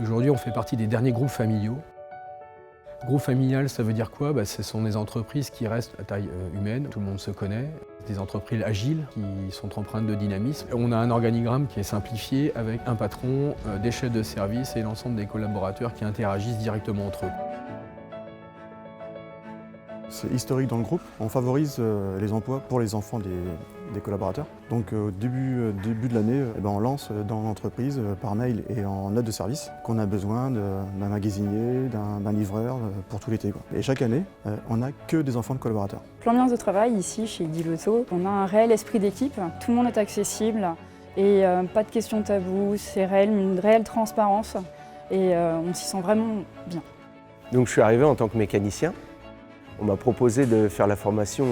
Aujourd'hui, on fait partie des derniers groupes familiaux. Groupe familial, ça veut dire quoi? Ce sont des entreprises qui restent à taille humaine, tout le monde se connaît, des entreprises agiles qui sont empreintes de dynamisme. On a un organigramme qui est simplifié avec un patron, des chefs de service et l'ensemble des collaborateurs qui interagissent directement entre eux. C'est historique dans le groupe. On favorise les emplois pour les enfants des collaborateurs. Donc au début de l'année, on lance dans l'entreprise par mail et en note de service qu'on a besoin d'un magasinier, d'un livreur pour tout l'été. Et chaque année, on n'a que des enfants de collaborateurs. L'ambiance de travail ici chez Edilauto, on a un réel esprit d'équipe. Tout le monde est accessible et pas de questions taboues, c'est réel, une réelle transparence et on s'y sent vraiment bien. Donc je suis arrivé en tant que mécanicien. On m'a proposé de faire la formation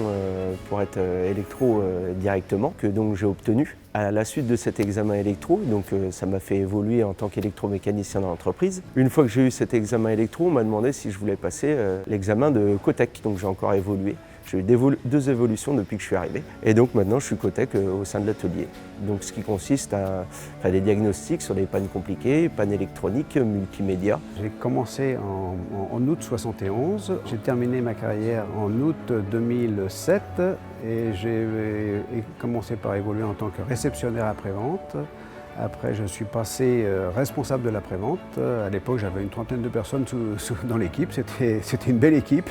pour être électro directement, que donc j'ai obtenu. À la suite de cet examen électro, donc ça m'a fait évoluer en tant qu'électromécanicien dans l'entreprise. Une fois que j'ai eu cet examen électro, on m'a demandé si je voulais passer l'examen de Cotec, donc j'ai encore évolué. J'ai eu deux évolutions depuis que je suis arrivé. Et donc maintenant, je suis Cotec au sein de l'atelier. Donc ce qui consiste à faire des diagnostics sur les pannes compliquées, pannes électroniques, multimédia. J'ai commencé en août 71. J'ai terminé ma carrière en août 2007 et j'ai commencé par évoluer en tant que réceptionnaire après-vente. Après, je suis passé responsable de l'après-vente. À l'époque, j'avais une trentaine de personnes dans l'équipe. C'était une belle équipe.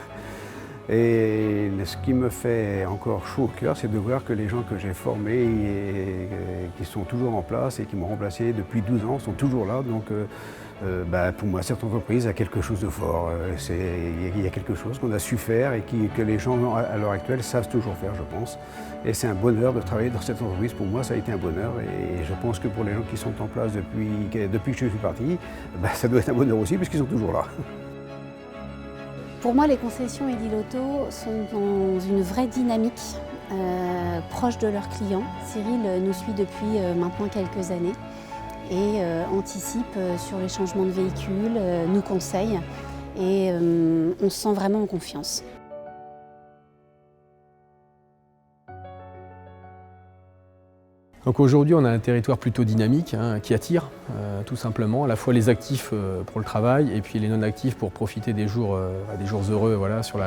Et ce qui me fait encore chaud au cœur, c'est de voir que les gens que j'ai formés et qui sont toujours en place et qui m'ont remplacé depuis 12 ans sont toujours là. Donc pour moi, cette entreprise a quelque chose de fort. Il y a quelque chose qu'on a su faire et que les gens à l'heure actuelle savent toujours faire, je pense. Et c'est un bonheur de travailler dans cette entreprise. Pour moi, ça a été un bonheur. Et je pense que pour les gens qui sont en place depuis que je suis parti, ça doit être un bonheur aussi puisqu'ils sont toujours là. Pour moi, les concessions Edilauto sont dans une vraie dynamique proche de leurs clients. Cyril nous suit depuis maintenant quelques années et anticipe sur les changements de véhicules, nous conseille et on se sent vraiment en confiance. Donc aujourd'hui, on a un territoire plutôt dynamique qui attire tout simplement à la fois les actifs pour le travail et puis les non-actifs pour profiter des jours heureux sur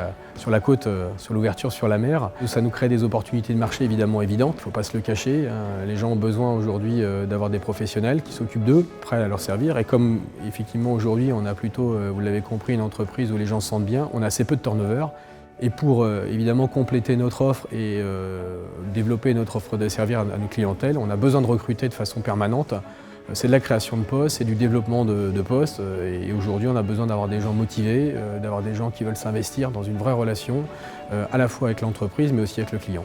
la côte, sur l'ouverture sur la mer. Ça nous crée des opportunités de marché évidemment évidentes, il ne faut pas se le cacher. Les gens ont besoin aujourd'hui d'avoir des professionnels qui s'occupent d'eux, prêts à leur servir. Et comme effectivement aujourd'hui, on a plutôt, vous l'avez compris, une entreprise où les gens se sentent bien, on a assez peu de turnover. Et pour évidemment compléter notre offre et développer notre offre de service à nos clientèles, on a besoin de recruter de façon permanente. C'est de la création de postes, c'est du développement de postes. Et aujourd'hui, on a besoin d'avoir des gens motivés, d'avoir des gens qui veulent s'investir dans une vraie relation, à la fois avec l'entreprise mais aussi avec le client.